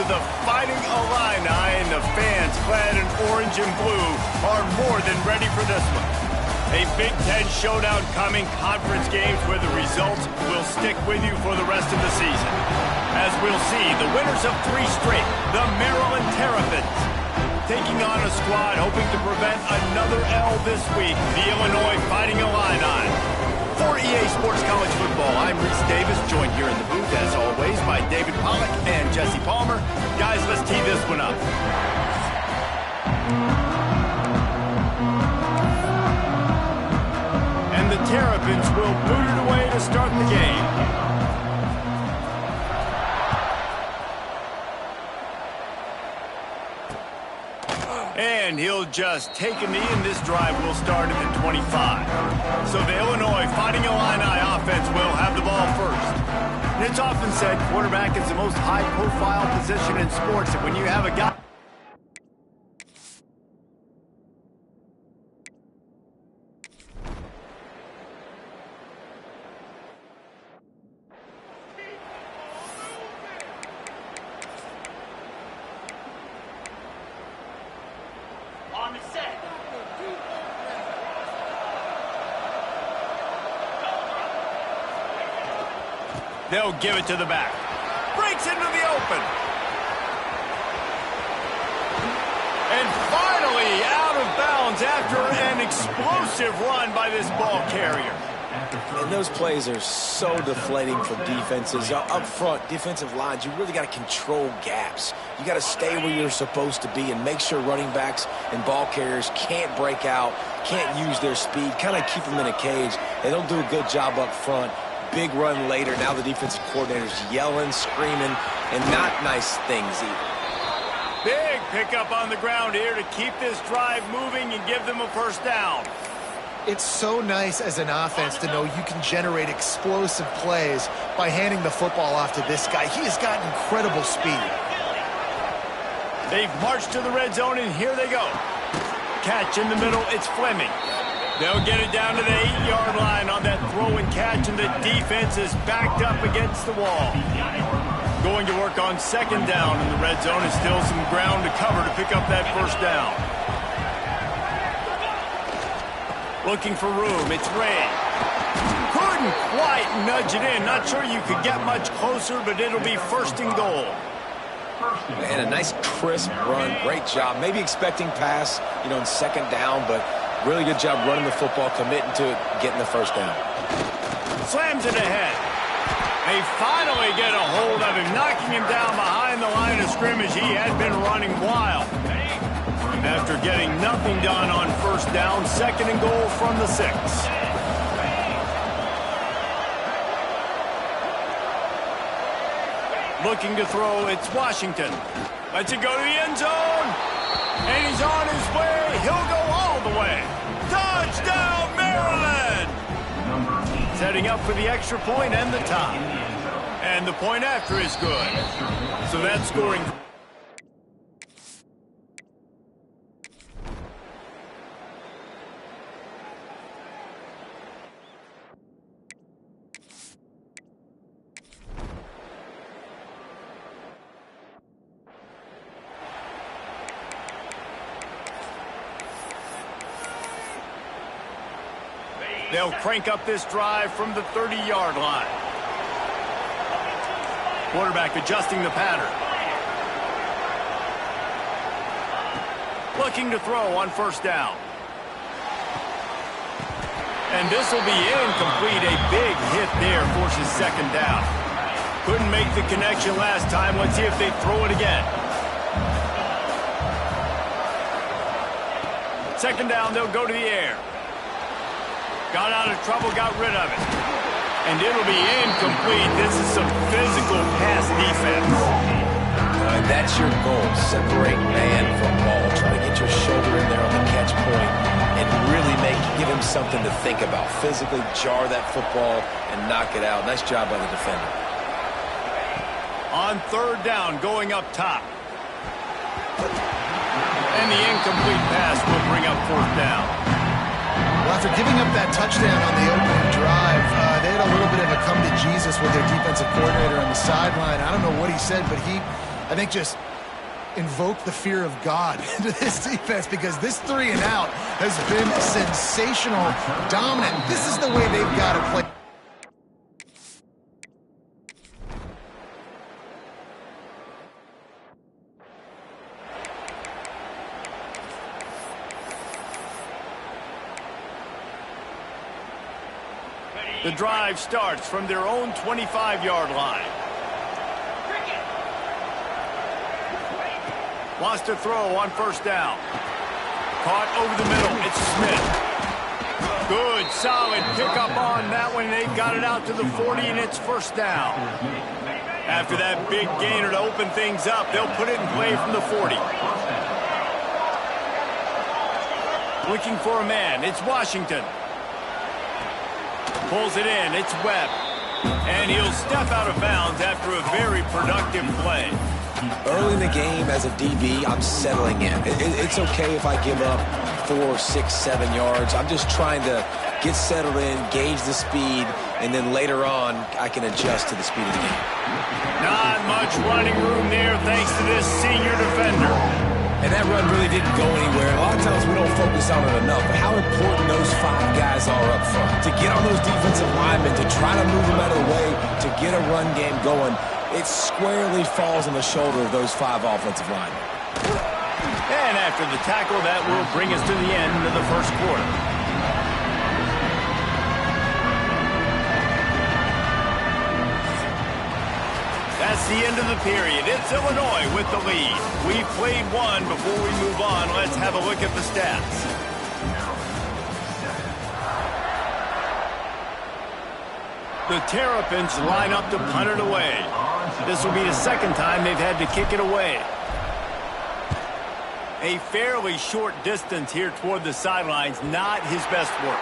to the Fighting Illini, and the fans clad in orange and blue are more than ready for this one. A Big Ten showdown coming, conference games where the results will stick with you for the rest of the season. As we'll see, the winners of 3 straight, the Maryland Terrapins, taking on a squad hoping to prevent another L this week, the Illinois Fighting Illini. For EA Sports College Football, I'm Reese Davis, joined here in the booth, as always, by David Pollack and Jesse Palmer. Guys, let's tee this one up. And the Terrapins will boot it away to start the game. And he'll just take a knee, and this drive will start at the 25. So the Illinois Fighting Illini offense will have the ball first. And it's often said quarterback is the most high-profile position in sports, and when you have a guy... They'll give it to the back. Breaks into the open. And finally out of bounds after an explosive run by this ball carrier. And those plays are so deflating for defenses. Up front, defensive lines, you really got to control gaps. You got to stay where you're supposed to be and make sure running backs and ball carriers can't break out, can't use their speed, kind of keep them in a cage. They don't do a good job up front. Big run later. Now the defensive coordinator's yelling, screaming, and not nice things either. Big pickup on the ground here to keep this drive moving and give them a first down. It's so nice as an offense to know you can generate explosive plays by handing the football off to this guy. He has got incredible speed. They've marched to the red zone, and here they go. Catch in the middle. It's Fleming. They'll get it down to the 8-yard line on that throw and catch, and the defense is backed up against the wall. Going to work on second down in the red zone, and still some ground to cover to pick up that first down. Looking for room. It's Ray. Couldn't quite nudge it in. Not sure you could get much closer, but it'll be first and goal. Man, a nice crisp run. Great job. Maybe expecting pass, in second down, but really good job running the football, committing to it, getting the first down. Slams it ahead. They finally get a hold of him, knocking him down behind the line of scrimmage. He had been running wild. After getting nothing done on first down, second and goal from the 6. Looking to throw, it's Washington. Lets it go to the end zone. And he's on his way. He'll go all the way. Touchdown, Maryland! Setting up for the extra point and the tie. And the point after is good. So that's scoring. They'll crank up this drive from the 30-yard line. Quarterback adjusting the pattern. Looking to throw on first down. And this will be incomplete. A big hit there forces second down. Couldn't make the connection last time. Let's see if they throw it again. Second down, they'll go to the air. Got out of trouble, got rid of it. And it'll be incomplete. This is some physical pass defense. That's your goal. Separate man from ball. Try to get your shoulder in there on the catch point and really give him something to think about. Physically jar that football and knock it out. Nice job by the defender. On third down, going up top. And the incomplete pass will bring up fourth down. Well, after giving up that touchdown on the opening drive, they had a little bit of a come to Jesus with their defensive coordinator on the sideline. I don't know what he said, but he I think just invoke the fear of God into this defense, because this 3 and out has been sensational, dominant. This is the way they've got to play. The drive starts from their own 25-yard line. Wants to throw on first down. Caught over the middle. It's Smith. Good, solid pickup on that one. They got it out to the 40, and it's first down. After that big gainer to open things up, they'll put it in play from the 40. Looking for a man. It's Washington. Pulls it in. It's Webb. And he'll step out of bounds after a very productive play. Early in the game, as a DB, I'm settling in. It's okay if I give up 4, 6, 7 yards. I'm just trying to get settled in, gauge the speed, and then later on, I can adjust to the speed of the game. Not much running room there thanks to this senior defender. And that run really didn't go anywhere. A lot of times we don't focus on it enough, but how important those 5 guys are up front. To get on those defensive linemen, to try to move them out of the way, to get a run game going, it squarely falls on the shoulder of those 5 offensive linemen. And after the tackle, that will bring us to the end of the first quarter. That's the end of the period. It's Illinois with the lead. We've played one. Before we move on, let's have a look at the stats. The Terrapins line up to punt it away. This will be the second time they've had to kick it away. A fairly short distance here toward the sidelines, not his best work.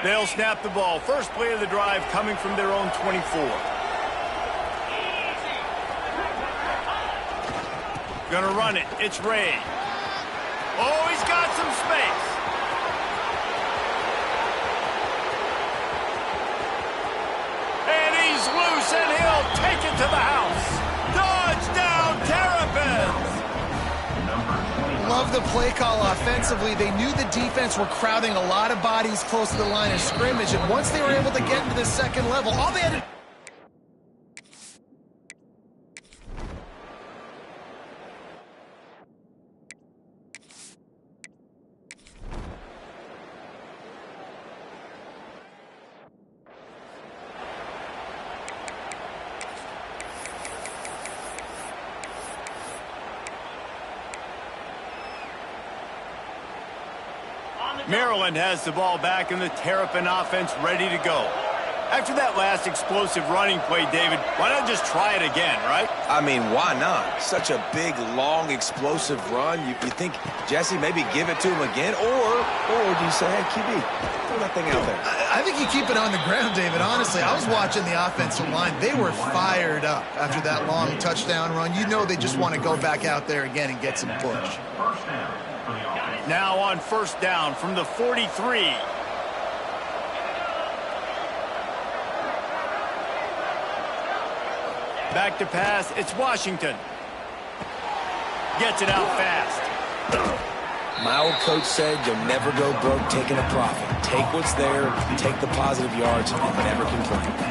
They'll snap the ball. First play of the drive coming from their own 24. Gonna run it. It's Ray. Oh, he's got some space. And he's loose, and he'll take it to the house. Touchdown, Terrapins! Love the play call offensively. They knew the defense were crowding a lot of bodies close to the line of scrimmage, and once they were able to get into the second level, all they had to... Maryland has the ball back, and the Terrapin offense ready to go. After that last explosive running play, David, why not just try it again, right? I mean, why not? Such a big, long, explosive run. You think, Jesse, maybe give it to him again? Or do you say, hey, QB, throw that thing out there? I think you keep it on the ground, David. Honestly, I was watching the offensive line. They were fired up after that long touchdown run. You know they just want to go back out there again and get some push. Now on first down from the 43. Back to pass. It's Washington. Gets it out fast. My old coach said you'll never go broke taking a profit. Take what's there, take the positive yards, and never complain.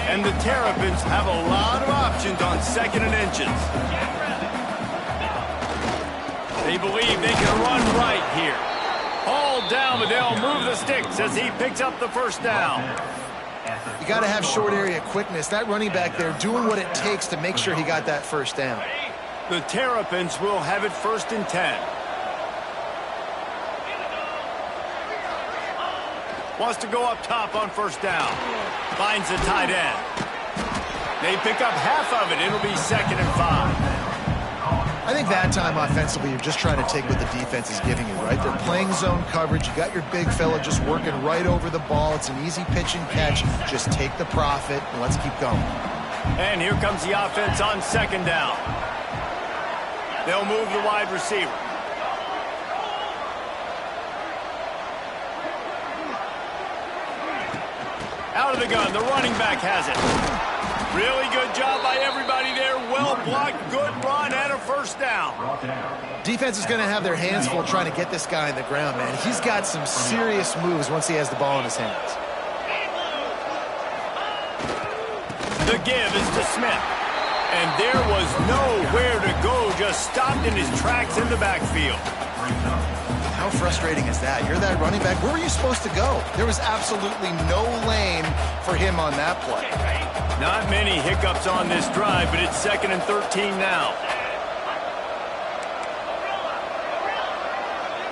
And the Terrapins have a lot of options on second and inches. They believe they can run right here. All down, but they'll move the sticks as he picks up the first down. You got to have short area quickness. That running back there doing what it takes to make sure he got that first down. The Terrapins will have it 1st and 10. Wants to go up top on first down. Finds the tight end. They pick up half of it. It'll be 2nd and 5. I think that time offensively, you're just trying to take what the defense is giving you, right? They're playing zone coverage. You got your big fella just working right over the ball. It's an easy pitch and catch. Just take the profit, and let's keep going. And here comes the offense on second down. They'll move the wide receiver. Out of the gun, the running back has it. Really good job by everybody there. Well blocked, good run, and a first down. Defense is going to have their hands full trying to get this guy in the ground, man. He's got some serious moves once he has the ball in his hands. The give is to Smith. And there was nowhere to go, just stopped in his tracks in the backfield. How frustrating is that? You're that running back. Where were you supposed to go? There was absolutely no lane for him on that play. Not many hiccups on this drive, but it's 2nd and 13 now.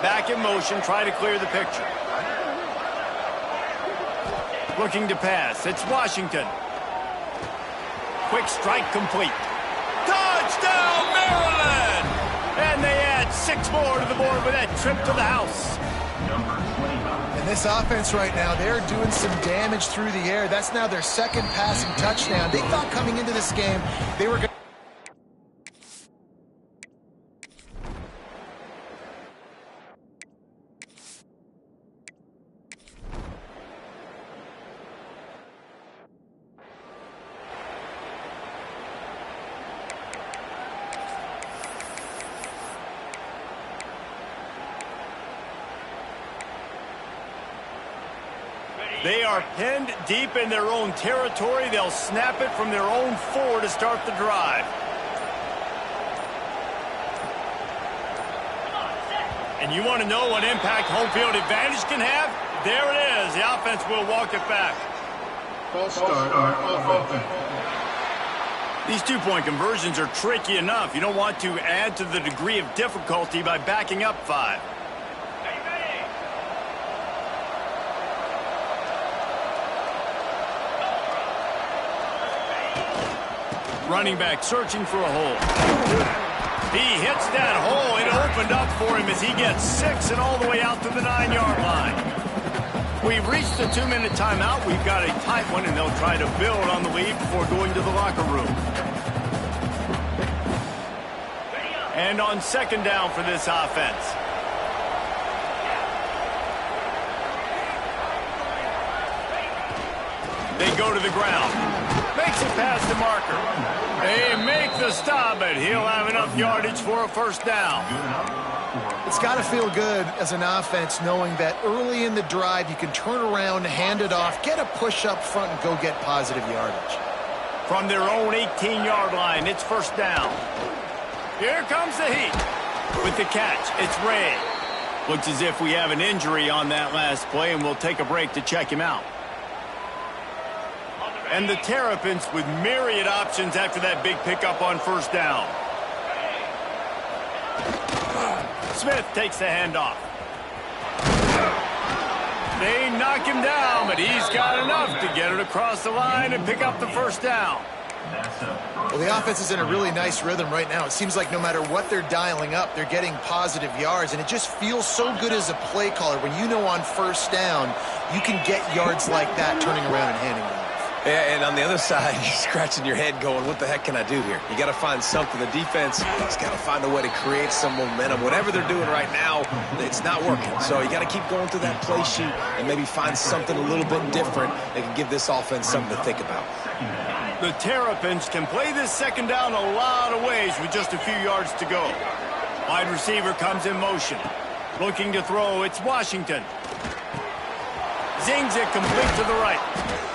Back in motion, try to clear the picture. Looking to pass, it's Washington. Quick strike complete. Touchdown, Maryland! And they add 6 more to the board with that trip to the house. And this offense right now, they're doing some damage through the air. That's now their 2nd passing touchdown. They thought coming into this game they were going to... They are pinned deep in their own territory. They'll snap it from their own 4 to start the drive. And you want to know what impact home field advantage can have? There it is. The offense will walk it back. False start on offense. These 2-point conversions are tricky enough. You don't want to add to the degree of difficulty by backing up 5. Running back searching for a hole. He hits that hole. It opened up for him as he gets 6 and all the way out to the 9-yard line. We've reached the 2-minute timeout. We've got a tight one, and they'll try to build on the lead before going to the locker room. And on 2nd down for this offense. They go to the ground. Makes it past the marker. They make the stop, but he'll have enough yardage for a first down. It's got to feel good as an offense knowing that early in the drive you can turn around, hand it off, get a push up front, and go get positive yardage. From their own 18-yard line, it's first down. Here comes the heat. With the catch, it's Ray. Looks as if we have an injury on that last play, and we'll take a break to check him out. And the Terrapins with myriad options after that big pickup on first down. Smith takes the handoff. They knock him down, but he's got enough to get it across the line and pick up the first down. Well, the offense is in a really nice rhythm right now. It seems like no matter what they're dialing up, they're getting positive yards, and it just feels so good as a play caller when you know on first down you can get yards like that turning around and handing it off. Yeah, and on the other side, you're scratching your head going, what the heck can I do here? You got to find something. The defense has got to find a way to create some momentum. Whatever they're doing right now, it's not working. So you got to keep going through that play sheet and maybe find something a little bit different that can give this offense something to think about. The Terrapins can play this second down a lot of ways with just a few yards to go. Wide receiver comes in motion. Looking to throw, it's Washington. Zings it complete to the right.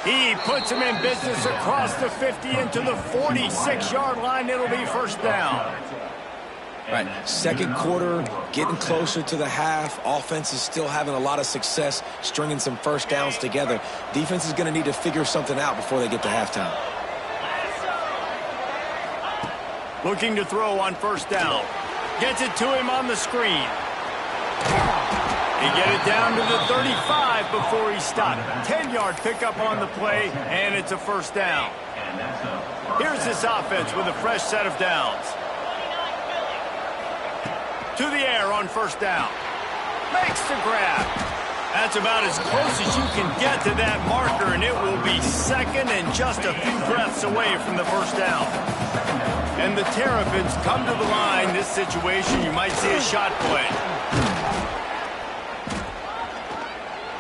He puts him in business across the 50 into the 46-yard line. It'll be first down. Right, second quarter, getting closer to the half. Offense is still having a lot of success stringing some first downs together. Defense is going to need to figure something out before they get to halftime. Looking to throw on first down. Gets it to him on the screen. He get it down to the 35 before he stopped. 10-yard pickup on the play, and it's a first down. Here's this offense with a fresh set of downs. To the air on first down. Makes the grab. That's about as close as you can get to that marker, and it will be second and just a few breaths away from the first down. And the Terrapins come to the line. This situation, you might see a shot play.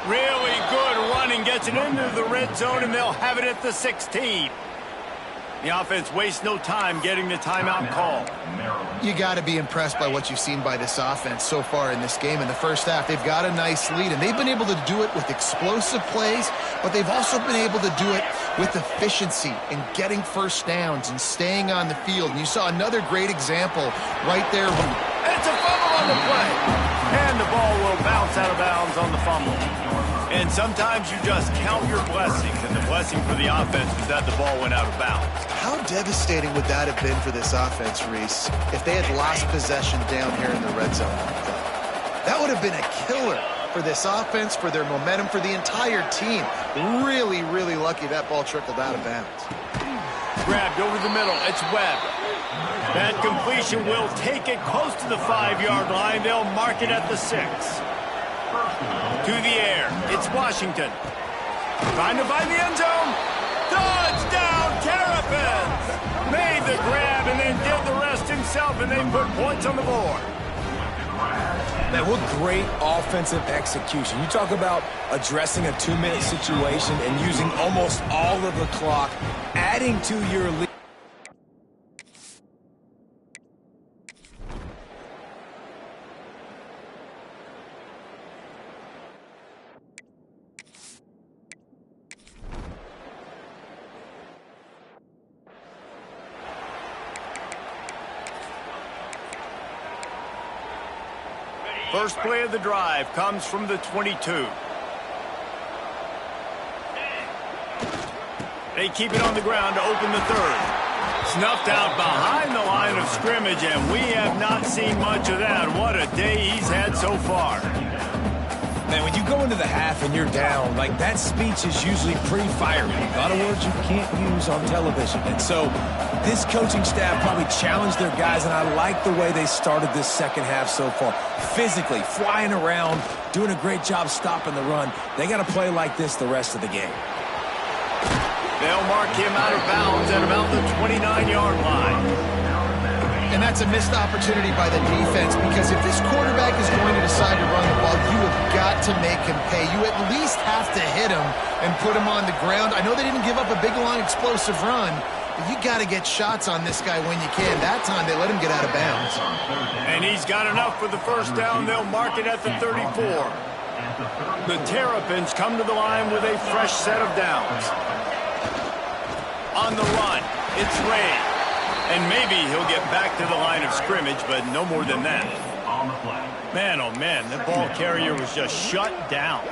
Really good running, gets it into the red zone, and they'll have it at the 16. The offense wastes no time getting the timeout call. You got to be impressed by what you've seen by this offense so far in this game. In the first half, they've got a nice lead, and they've been able to do it with explosive plays, but they've also been able to do it with efficiency and getting first downs and staying on the field. And you saw another great example right there. It's a fumble on the play, and the ball will bounce out of bounds on the fumble. And sometimes you just count your blessings, and the blessing for the offense was that the ball went out of bounds. How devastating would that have been for this offense, Reese, if they had lost possession down here in the red zone? That would have been a killer for this offense, for their momentum, for the entire team. Really, really lucky that ball trickled out of bounds. Grabbed over the middle. It's Webb. That completion will take it close to the 5-yard line. They'll mark it at the 6. To the air. It's Washington. Trying to find the end zone. Touchdown, Terrapins! Made the grab and then did the rest himself, and they put points on the board. Man, what great offensive execution. You talk about addressing a 2-minute situation and using almost all of the clock, adding to your lead. First play of the drive comes from the 22. They keep it on the ground to open the third. Snuffed out behind the line of scrimmage, and we have not seen much of that. What a day he's had so far. Man, when you go into the half and you're down, like, that speech is usually pretty fiery. A lot of words you can't use on television. And so this coaching staff probably challenged their guys, and I like the way they started this second half so far. Physically, flying around, doing a great job stopping the run. They got to play like this the rest of the game. They'll mark him out of bounds at about the 29-yard line. And that's a missed opportunity by the defense, because if this quarterback is going to decide to run the ball, you have got to make him pay. You at least have to hit him and put him on the ground. I know they didn't give up a big, long, explosive run, but you got to get shots on this guy when you can. That time, they let him get out of bounds. And he's got enough for the first down. They'll mark it at the 34. The Terrapins come to the line with a fresh set of downs. On the run, it's Ray. And maybe he'll get back to the line of scrimmage, but no more than that. Man, oh man, the ball carrier was just shut down.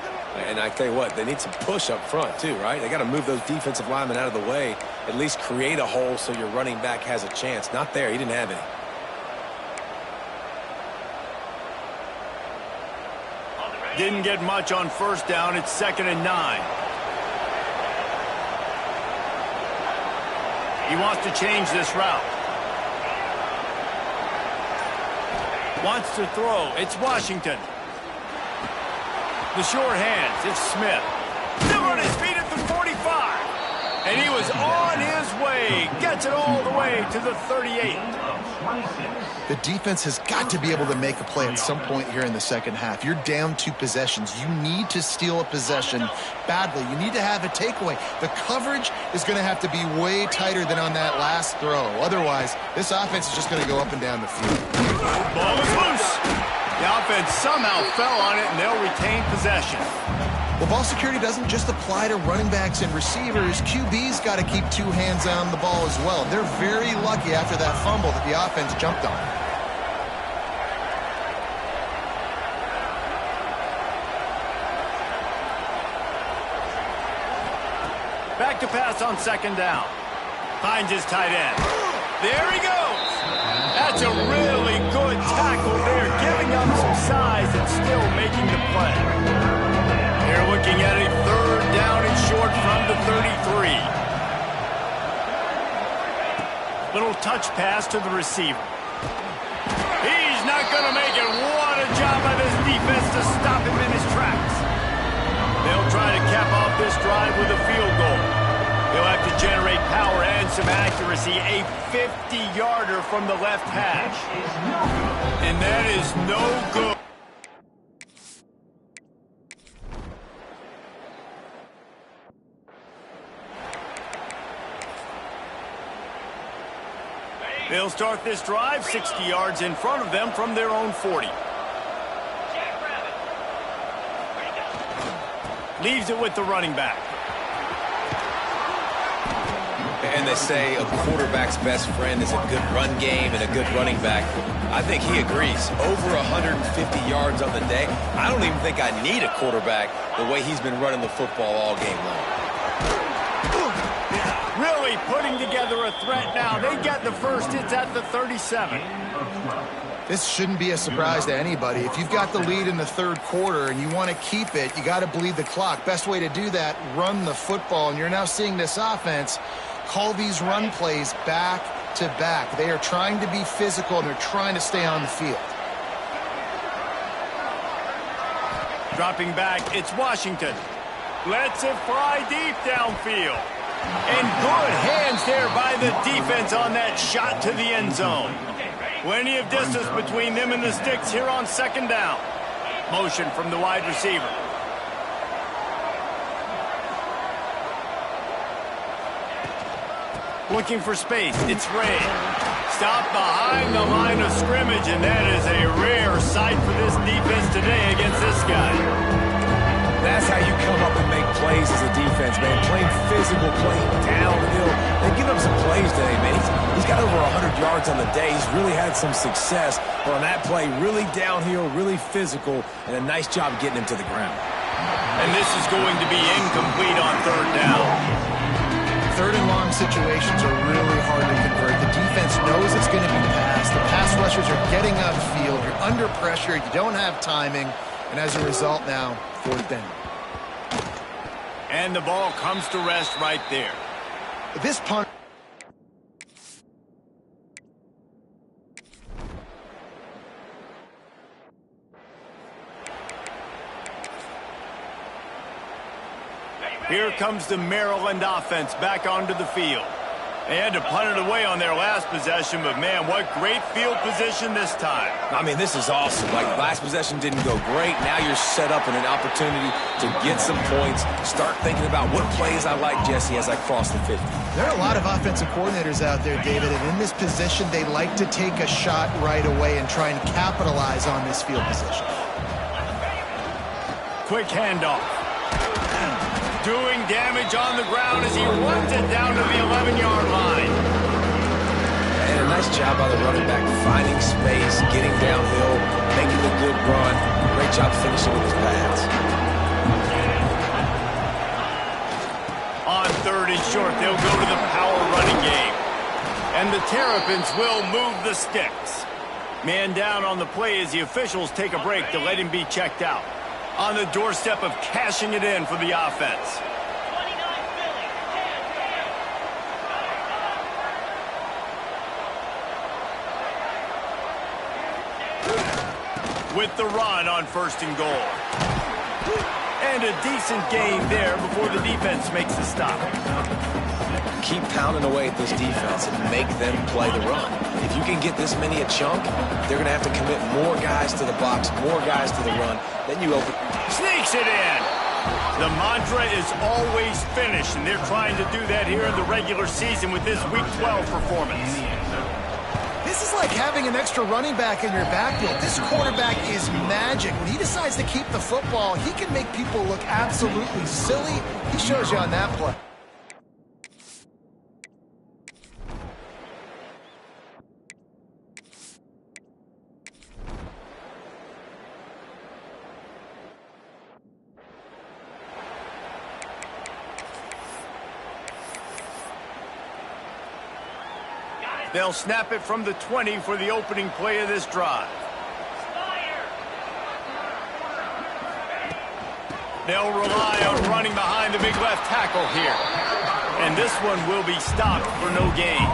And I tell you what, they need some push up front too, right? They got to move those defensive linemen out of the way, at least create a hole so your running back has a chance. Not there, he didn't have any. Didn't get much on first down. It's 2nd and 9. He wants to change this route. Wants to throw. It's Washington. The short hands. It's Smith. Still on his feet at the 45. And he was on his way. Gets it all the way to the 38. The defense has got to be able to make a play at some point here in the second half. You're down 2 possessions. You need to steal a possession badly. You need to have a takeaway. The coverage is going to have to be way tighter than on that last throw. Otherwise, this offense is just going to go up and down the field. Ball is loose. The offense somehow fell on it, and they'll retain possession. Well, ball security doesn't just apply to running backs and receivers. QB's got to keep 2 hands on the ball as well. They're very lucky after that fumble that the offense jumped on. Back to pass on 2nd down. Finds his tight end. There he goes. That's a really good tackle there, giving up some size and still making the play. They're looking at a 3rd down and short from the 33. Little touch pass to the receiver. He's not going gonna make it. What a job by this defense to stop him in his tracks. They'll try to cap off this drive with a field goal. They'll have to generate power and some accuracy. A 50-yarder from the left hash. And that is no good. They'll start this drive 60 yards in front of them from their own 40. Leaves it with the running back. And they say a quarterback's best friend is a good run game and a good running back. I think he agrees. Over 150 yards on the day. I don't even think I need a quarterback the way he's been running the football all game long. Really putting together a threat now. They got the first. It's at the 37. This shouldn't be a surprise to anybody. If you've got the lead in the third quarter and you want to keep it, you got to bleed the clock. Best way to do that, run the football. And you're now seeing this offense call these run plays back to back. They are trying to be physical, and they're trying to stay on the field. Dropping back, it's Washington. Lets it fly deep downfield. And good hands there by the defense on that shot to the end zone. Plenty of distance between them and the sticks here on second down. Motion from the wide receiver. Looking for space. It's Ray. Stop behind the line of scrimmage, and that is a rare sight for this defense today against this guy. That's how you come up and make plays as a defense, man. Playing physical, playing downhill. They give him some plays today, man. He's got over 100 yards on the day. He's really had some success. But on that play, really downhill, really physical, and a nice job getting him to the ground. And this is going to be incomplete on third down. Third and long situations are really hard to convert. The defense knows it's going to be passed. The pass rushers are getting upfield. You're under pressure. You don't have timing. And as a result now, fourth down. And the ball comes to rest right there. This punt. Here comes the Maryland offense back onto the field. They had to punt it away on their last possession, but man, what great field position this time. I mean, this is awesome. Like, last possession didn't go great. Now you're set up in an opportunity to get some points. Start thinking about what plays I like, Jesse, as I cross the 50. There are a lot of offensive coordinators out there, David, and in this position, they like to take a shot right away and try and capitalize on this field position. Quick handoff. Doing damage on the ground as he runs it down to the 11-yard line. And a nice job by the running back, finding space, getting downhill, making a good run. Great job finishing with his pads. On third and short, they'll go to the power running game. And the Terrapins will move the sticks. Man down on the play as the officials take a break to let him be checked out. On the doorstep of cashing it in for the offense. With the run on first and goal. And a decent gain there before the defense makes the stop. Keep pounding away at this defense and make them play the run. If you can get this many a chunk, they're going to have to commit more guys to the box, more guys to the run. Then you open. Sneaks it in. The mantra is always finish, and they're trying to do that here in the regular season with this Week 12 performance. This is like having an extra running back in your backfield. This quarterback is magic. When he decides to keep the football, he can make people look absolutely silly. He shows you on that play. They'll snap it from the 20 for the opening play of this drive. They'll rely on running behind the big left tackle here. And this one will be stopped for no gain.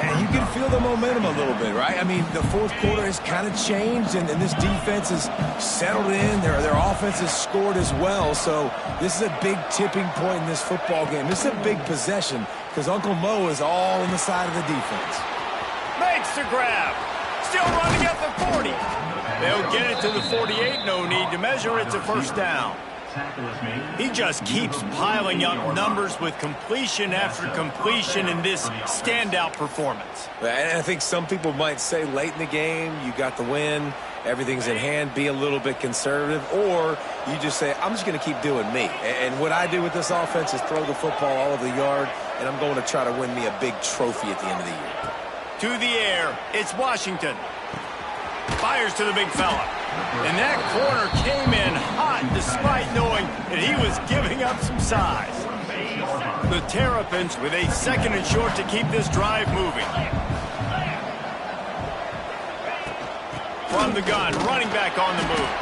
And you can feel the momentum a little bit, right? I mean, the fourth quarter has kind of changed, and this defense has settled in. Their offense has scored as well. So this is a big tipping point in this football game. This is a big possession because Uncle Mo is all on the side of the defense. Makes the grab. Still running at the 40. They'll get it to the 48. No need to measure. It's a first down. He just keeps piling up numbers with completion after completion in this standout performance. And I think some people might say late in the game, you got the win, everything's in hand, be a little bit conservative, or you just say, I'm just going to keep doing me. And what I do with this offense is throw the football all over the yard, and I'm going to try to win me a big trophy at the end of the year. To the air, it's Washington. Fires to the big fella. And that corner came in hot despite knowing that he was giving up some size. The Terrapins with a 2nd and short to keep this drive moving. From the gun, running back on the move.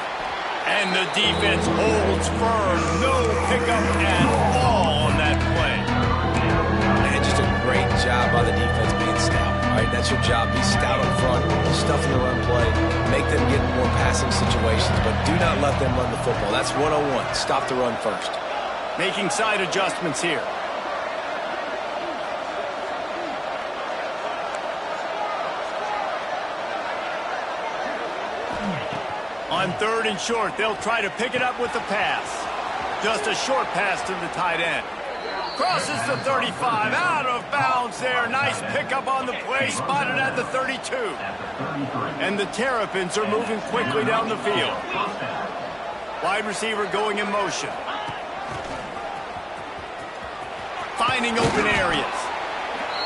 And the defense holds firm. No pickup at all on that play. And just a great job by the defense being stout. All right, that's your job. Be stout up front, stuff in the run play, make them get in more passing situations, but do not let them run the football. That's 101. Stop the run first. Making side adjustments here. On 3rd and short, they'll try to pick it up with the pass. Just a short pass to the tight end. Crosses the 35, out of bounds there. Nice pickup on the play, spotted at the 32. And the Terrapins are moving quickly down the field. Wide receiver going in motion. Finding open areas.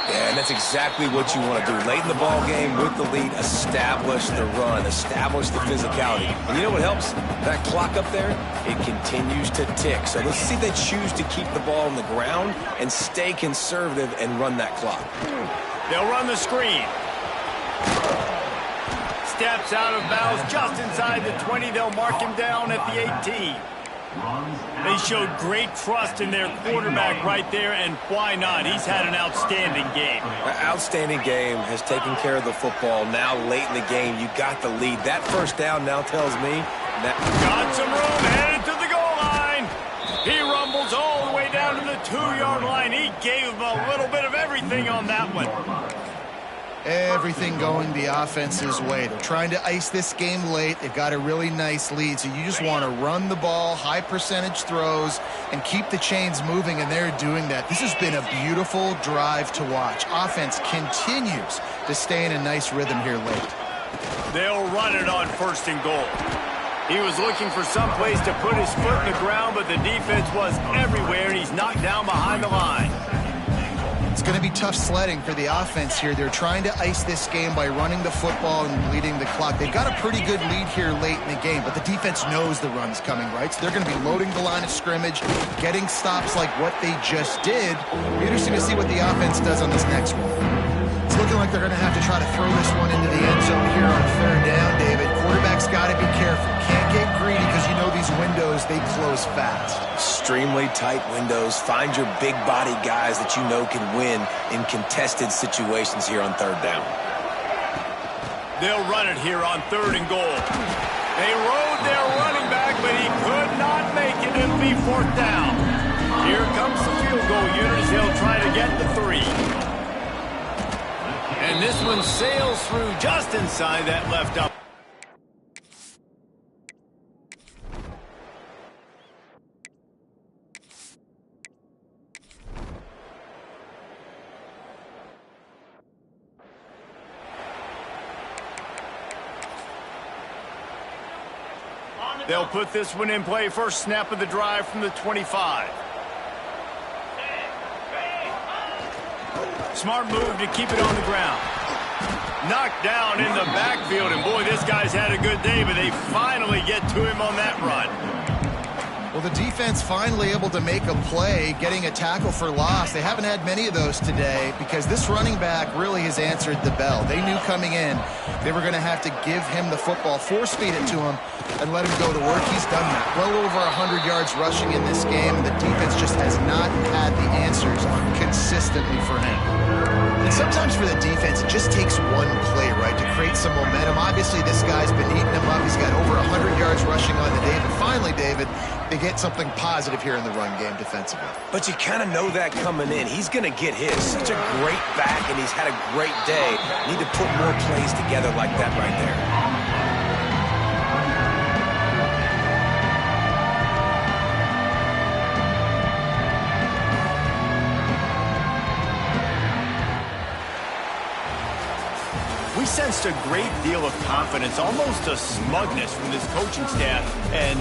Yeah, and that's exactly what you want to do. Late in the ball game with the lead, establish the run, establish the physicality. And you know what helps? That clock up there, it continues to tick. So let's see if they choose to keep the ball on the ground and stay conservative and run that clock. They'll run the screen. Steps out of bounds just inside the 20. They'll mark him down at the 18. They showed great trust in their quarterback right there, and why not? He's had an outstanding game. Outstanding game, has taken care of the football. Now late in the game, you got the lead. That first down now tells me that... Got some room, headed to the goal line. He rumbles all the way down to the 2-yard line. He gave him a little bit of everything on that one. Everything going the offense's way. They're trying to ice this game late. They've got a really nice lead, so you just want to run the ball, high percentage throws, and keep the chains moving, and they're doing that. This has been a beautiful drive to watch. Offense continues to stay in a nice rhythm here late. They'll run it on 1st and goal. He was looking for some place to put his foot in the ground, but the defense was everywhere, and he's knocked down behind the line. It's going to be tough sledding for the offense here. They're trying to ice this game by running the football and leading the clock. They've got a pretty good lead here late in the game, but the defense knows the run's coming, right? So they're going to be loading the line of scrimmage, getting stops like what they just did. It'll be interesting to see what the offense does on this next one. It's looking like they're going to have to try to throw this one into the end zone here on 3rd down, David. Quarterback's got to be careful. Can't get greedy because you know these windows, they close fast. Extremely tight windows. Find your big body guys that you know can win in contested situations here on 3rd down. They'll run it here on 3rd and goal. They rode their running back, but he could not make it. It'll be 4th down. Here comes the field goal unit as they'll try to get the 3. And this one sails through just inside that left up. They'll put this one in play. First snap of the drive from the 25. Smart move to keep it on the ground. Knocked down in the backfield, and boy, this guy's had a good day, but they finally get to him on that run. Well, the defense finally able to make a play, getting a tackle for loss. They haven't had many of those today because this running back really has answered the bell. They knew coming in they were going to have to give him the football, force-feed it to him, and let him go to work. He's done that. Well over 100 yards rushing in this game. The defense just has not had the answer answers consistently for him. And sometimes for the defense, it just takes one play, right, to create some momentum. Obviously, this guy's been eating him up. He's got over 100 yards rushing on the day. But finally, David, they get something positive here in the run game defensively. But you kind of know that coming in. He's going to get his. Such a great back, and he's had a great day. Need to put more plays together like that right there. We sensed a great deal of confidence, almost a smugness from this coaching staff, and